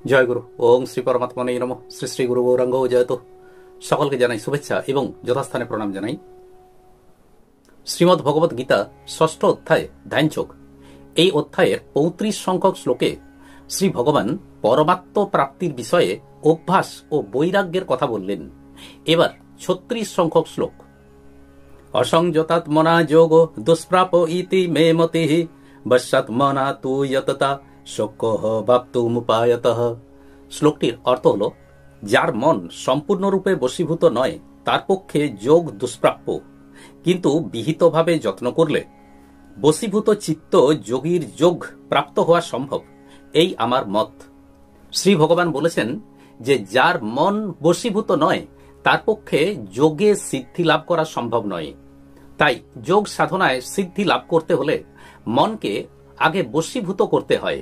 জয় গুরু। ওং শ্রী পরমাত্মনে নমঃ। শ্রী শ্রী গুরু গৌরাঙ্গ জয়ত। সকলকে জানাই শুভেচ্ছা এবং যথাস্থানে প্রণাম জানাই। শ্রীমদ্ ভগবত গীতা ষষ্ঠ অধ্যায় ধ্যানযোগ, এই অধ্যায়ের ৩৫ সংখ্যক শ্লোকে শ্রী ভগবান পরমাত্ম প্রাপ্তির বিষয়ে অভ্যাস ও বৈরাগ্যের কথা বললেন। এবার ৩৬ সংখ্যক শ্লোক। অসংযতাত্মনা যোগ দুষ্প্রাপ ইতি মে মতিঃ বশ্যাত্মনা তু যততা শক্যঃ বাপ্তুমুপায়তঃ। শ্লোকটির অর্থ হল, যার মন সম্পূর্ণরূপে বশীভূত নয় তার পক্ষে যোগ দুষ্প্রাপ্য, কিন্তু বিহিতভাবে যত্ন করলে বশীভূত চিত্ত যোগীর যোগ প্রাপ্ত হওয়া সম্ভব। এই আমার মত। শ্রী ভগবান বলেছেন যে যার মন বশীভূত নয় তার পক্ষে যোগে সিদ্ধি লাভ করা সম্ভব নয়। তাই যোগ সাধনায় সিদ্ধি লাভ করতে হলে মনকে আগে বশীভূত করতে হয়।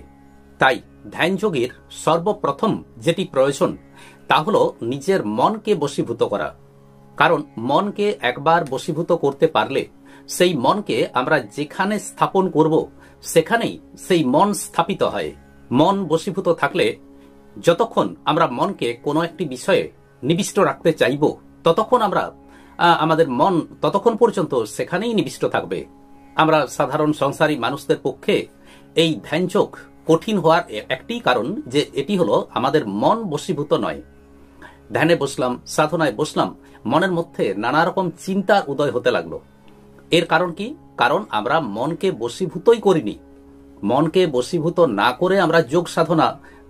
তাই ধ্যান যোগীর সর্বপ্রথম যেটি প্রয়োজন তা হল নিজের মনকে বশীভূত করা। কারণ মনকে একবার বশীভূত করতে পারলে সেই মনকে আমরা যেখানে স্থাপন করব সেখানেই সেই মন স্থাপিত হয়। মন বশীভূত থাকলে যতক্ষণ আমরা মনকে কোনো একটি বিষয়ে নিবিষ্ট রাখতে চাইব ততক্ষণ আমাদের মন ততক্ষণ পর্যন্ত সেখানেই নিবিষ্ট থাকবে। আমরা সাধারণ সংসারী মানুষদের পক্ষে এই ধ্যানযোগ কঠিন হওয়ার একটি কারণ যে এটি হলো আমাদের মন বশীভূত নয়। ধ্যানে বসলাম, সাধনায় বসলাম, মনের মধ্যে নানা রকম চিন্তার উদয় হতে লাগলো। এর কারণ কি? কারণ আমরা মনকে বশীভূতই করিনি। মনকে বশীভূত না করে আমরা যোগ সাধনা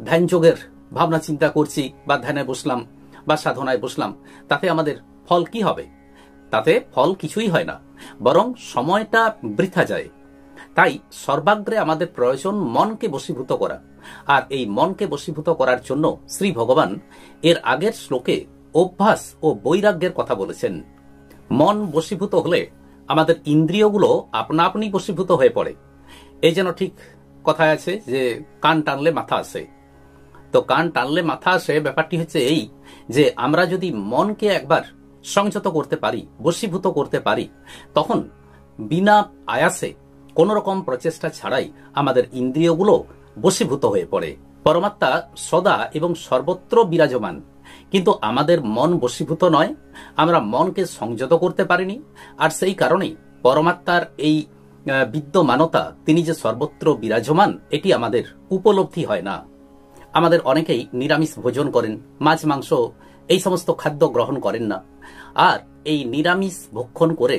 ধ্যান যোগের ভাবনা চিন্তা করছি বা ধ্যানে বসলাম বা সাধনায় বসলাম, তাতে আমাদের ফল কি হবে? তাতে ফল কিছুই হয় না, বরং সময়টা বৃথা যায়। তাই সর্বাগ্রে আমাদের প্রয়োজন মনকে বশীভূত করা। আর এই মনকে বশীভূত করার জন্য শ্রী ভগবান এর আগের শ্লোকে অভ্যাস ও বৈরাগ্যের কথা বলেছেন। মন বশীভূত হলে আমাদের ইন্দ্রিয়গুলো আপনা আপনি বশীভূত হয়ে পড়ে। এই যেন ঠিক কথায় আছে যে কান টানলে মাথা আসে। তো কান টানলে মাথা আসে ব্যাপারটি হচ্ছে এই যে আমরা যদি মনকে একবার সংযত করতে পারি, বশীভূত করতে পারি, তখন বিনা আয়াসে কোন রকম প্রচেষ্টা ছাড়াই আমাদের ইন্দ্রিয়গুলো বশীভূত হয়ে পড়ে। পরমাত্মা সদা এবং সর্বত্র বিরাজমান, কিন্তু আমাদের মন বশীভূত নয়। আমরা মনকে সংযত করতে পারিনি। আর সেই কারণেই পরমাত্মার এই বিদ্যমানতা, তিনি যে সর্বত্র বিরাজমান, এটি আমাদের উপলব্ধি হয় না। আমাদের অনেকেই নিরামিষ ভোজন করেন, মাছ মাংস এই সমস্ত খাদ্য গ্রহণ করেন না। আর এই নিরামিষ ভক্ষণ করে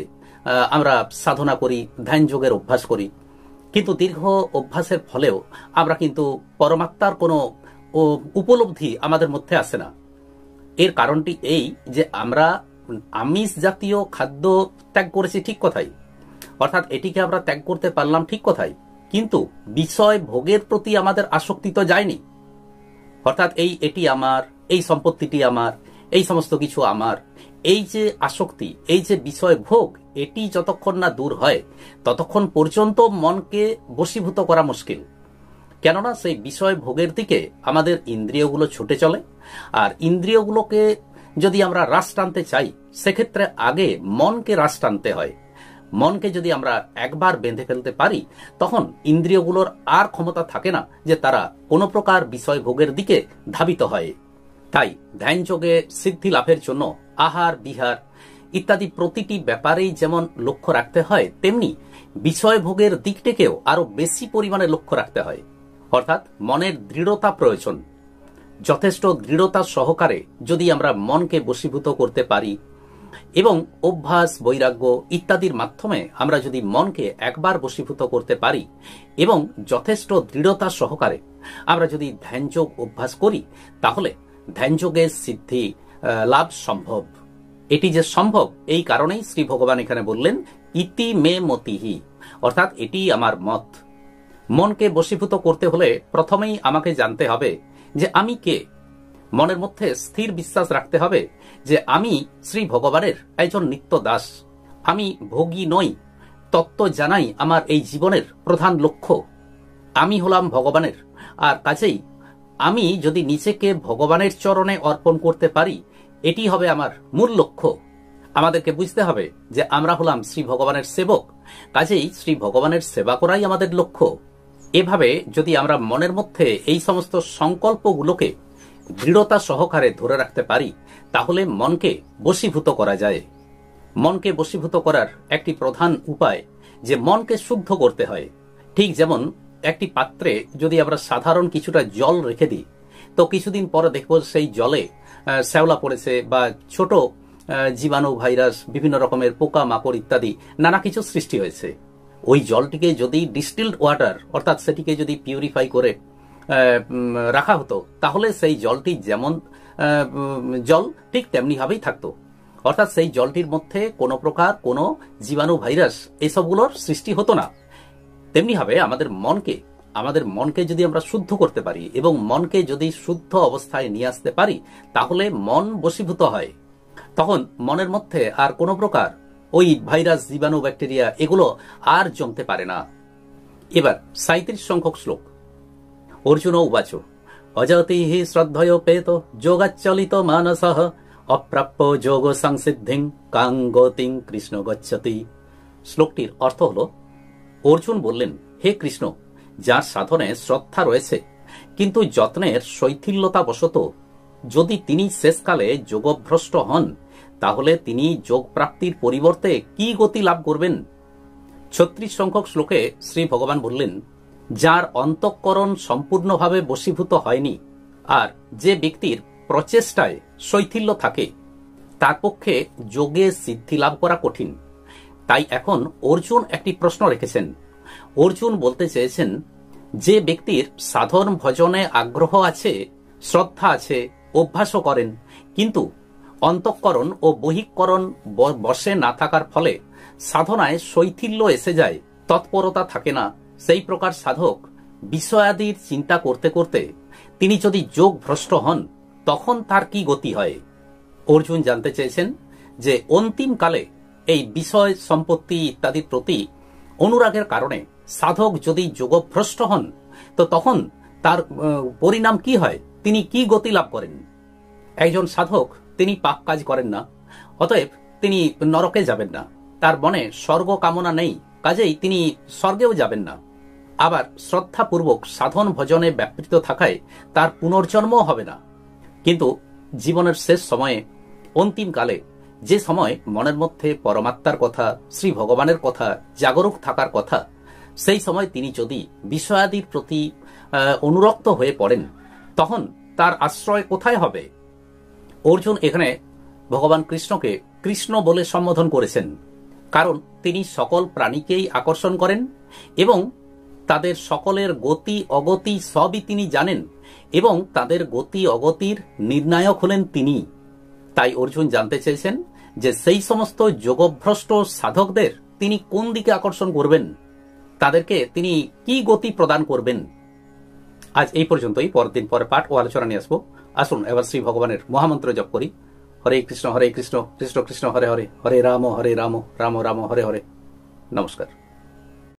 আমরা সাধনা করি, ধ্যান যোগের অভ্যাস করি, কিন্তু দীর্ঘ অভ্যাসের ফলেও আমরা কিন্তু পরমাত্মার কোনো উপলব্ধি আমাদের মধ্যে আসে না। এর কারণটি এই যে আমরা আমিষ জাতীয় খাদ্য ত্যাগ করেছি ঠিক কথাই, অর্থাৎ এটিকে আমরা ত্যাগ করতে পারলাম ঠিক কথাই, কিন্তু বিষয় ভোগের প্রতি আমাদের আসক্তি তো যায়নি। অর্থাৎ এটি আমার, এই সম্পত্তিটি আমার, এই সমস্ত কিছু আমার, এই যে আসক্তি, এই যে বিষয় ভোগ, এটি যতক্ষণ না দূর হয় ততক্ষণ পর্যন্ত মনকে বশীভূত করা মুশকিল। কেননা সেই বিষয় ভোগের দিকে আমাদের ইন্দ্রিয়গুলো ছুটে চলে। আর ইন্দ্রিয়গুলোকে যদি আমরা রাশ টানতে চাই সেক্ষেত্রে আগে মনকে রাশ টানতে হয়। মনকে যদি আমরা একবার বেঁধে ফেলতে পারি তখন ইন্দ্রিয়গুলোর আর ক্ষমতা থাকে না যে তারা কোনো প্রকার বিষয় ভোগের দিকে ধাবিত হয়। তাই ধ্যান যোগে সিদ্ধি লাভের জন্য আহার, বিহার ইত্যাদি প্রতিটি ব্যাপারেই যেমন লক্ষ্য রাখতে হয়, তেমনি বিষয় ভোগের দিকটিকেও আরো বেশি পরিমাণে লক্ষ্য রাখতে হয়। অর্থাৎ মনের দৃঢ়তা প্রয়োজন। যথেষ্ট দৃঢ়তা সহকারে যদি আমরা মনকে বশীভূত করতে পারি এবং অভ্যাস, বৈরাগ্য ইত্যাদির মাধ্যমে আমরা যদি মনকে একবার বশীভূত করতে পারি এবং যথেষ্ট দৃঢ়তা সহকারে আমরা যদি ধ্যানযোগ অভ্যাস করি, তাহলে ধ্যানযোগের সিদ্ধি লাভ সম্ভব। এটি যে সম্ভব এই কারণেই শ্রী ভগবান এখানে বললেন ইতি মে মতিহি, অর্থাৎ এটি আমার মত। মনকে বশীভূত করতে হলে প্রথমেই আমাকে জানতে হবে যে আমি কে। মনের মধ্যে স্থির বিশ্বাস রাখতে হবে যে আমি শ্রী ভগবানের একজন নিত্য দাস, আমি ভোগী নই। তত্ত্ব জানাই আমার এই জীবনের প্রধান লক্ষ্য। আমি হলাম ভগবানের। আর কাজেই আমি যদি নিজেকে ভগবানের চরণে অর্পণ করতে পারি, এটি হবে আমার মূল লক্ষ্য। আমাদেরকে বুঝতে হবে যে আমরা হলাম শ্রী ভগবানের সেবক, কাজেই শ্রী ভগবানের সেবা করাই আমাদের লক্ষ্য। এভাবে যদি আমরা মনের মধ্যে এই সমস্ত সংকল্পগুলোকে দৃঢ়তা সহকারে ধরে রাখতে পারি, তাহলে মনকে বশীভূত করা যায়। মনকে বশীভূত করার একটি প্রধান উপায় যে মনকে শুদ্ধ করতে হয়। ঠিক যেমন একটি পাত্রে যদি আমরা সাধারণ কিছুটা জল রেখে দিই, তো কিছুদিন পরে দেখব সেই জলে শ্যাওলা পড়েছে বা ছোট জীবাণু, ভাইরাস, বিভিন্ন রকমের পোকা মাকড় ইত্যাদি নানা কিছু সৃষ্টি হয়েছে। ওই জলটিকে যদি ডিস্টিলড ওয়াটার অর্থাৎ সেটিকে যদি পিউরিফাই করে রাখা হতো, তাহলে সেই জলটি যেমন জল ঠিক তেমনি ভাবেই থাকতো। অর্থাৎ সেই জলটির মধ্যে কোনো প্রকার কোনো জীবাণু, ভাইরাস এসবগুলোর সৃষ্টি হতো না। তেমনি ভাবে আমাদের মনকে যদি আমরা শুদ্ধ করতে পারি এবং মনকে যদি শুদ্ধ অবস্থায় নিয়ে আসতে পারি, তাহলে মন বশীভূত হয়। তখন মনের মধ্যে আর কোনো প্রকার ওই ভাইরাস, জীবাণু, ব্যাকটেরিয়া এগুলো আর জমতে পারে না। এবার 37 সংখ্যক শ্লোক। অর্জুন উবাচ অজাতি হি শ্রদ্ধয় পেত যোগাচলিত মানসঃ অপ্রাপ্য যোগ সংসিদ্ধিং কাং গতিং কৃষ্ণ গচ্ছতি। শ্লোকটির অর্থ হল, অর্জুন বললেন, হে কৃষ্ণ, যার সাধনে শ্রদ্ধা রয়েছে কিন্তু যত্নের শৈথিল্যতাবশত যদি তিনি শেষকালে যোগভ্রষ্ট হন, তাহলে তিনি যোগ প্রাপ্তির পরিবর্তে কি গতি লাভ করবেন? 36 সংখ্যক শ্লোকে শ্রী ভগবান বললেন, যার অন্তঃকরণ সম্পূর্ণভাবে বশীভূত হয়নি আর যে ব্যক্তির প্রচেষ্টায় শৈথিল্য থাকে, তার পক্ষে যোগে সিদ্ধি লাভ করা কঠিন। তাই এখন অর্জুন একটি প্রশ্ন রেখেছেন। অর্জুন বলতে চেয়েছেন, যে ব্যক্তির সাধন ভজনে আগ্রহ আছে, শ্রদ্ধা আছে, অভ্যাসও করেন, কিন্তু অন্তঃকরণ ও বহিঃকরণ বশে না থাকার ফলে সাধনায় শৈথিল্য এসে যায়, তৎপরতা থাকে না, সেই প্রকার সাধক বিষয়াদির চিন্তা করতে করতে তিনি যদি যোগ ভ্রষ্ট হন, তখন তার কি গতি হয়? অর্জুন জানতে চেয়েছেন যে অন্তিমকালে এই বিষয় সম্পত্তি ইত্যাদির প্রতি অনুরাগের কারণে সাধক যদি যোগভ্রষ্ট হন, তো তখন তার পরিণাম কি হয়, তিনি কি গতি লাভ করেন? একজন সাধক তিনি পাপ কাজ করেন না, অতএব তিনি নরকে যাবেন না, তার মনে স্বর্গ কামনা নেই, কাজেই তিনি স্বর্গেও যাবেন না। আবার শ্রদ্ধাপূর্বক সাধন ভজনে ব্যাপৃত থাকায় তার পুনর্জন্মও হবে না। কিন্তু জীবনের শেষ সময়ে, অন্তিমকালে, যে সময় মনের মধ্যে পরমাত্মার কথা, শ্রী ভগবানের কথা জাগরুক থাকার কথা, সেই সময় তিনি যদি বিষয়াদির প্রতি অনুরক্ত হয়ে পড়েন, তখন তার আশ্রয় কোথায় হবে? অর্জুন এখানে ভগবান কৃষ্ণকে কৃষ্ণ বলে সম্বোধন করেছেন, কারণ তিনি সকল প্রাণীকেই আকর্ষণ করেন এবং তাদের সকলের গতি অগতি সবই তিনি জানেন এবং তাদের গতি অগতির নির্ণায়ক হলেন তিনি। তাই অর্জুন জানতে চেয়েছেন যে সেই সমস্ত যোগভ্রষ্ট সাধকদের তিনি কোন দিকে আকর্ষণ করবেন, তাদেরকে তিনি কি গতি প্রদান করবেন। আজ এই পর্যন্তই। পরের দিন পরে পাঠ ও আলোচনা নিয়ে আসবো। আসুন এবার শ্রী ভগবানের মহামন্ত্র জপ করি। হরে কৃষ্ণ কৃষ্ণ কৃষ্ণ হরে হরে, হরে রাম রাম রাম হরে হরে। নমস্কার।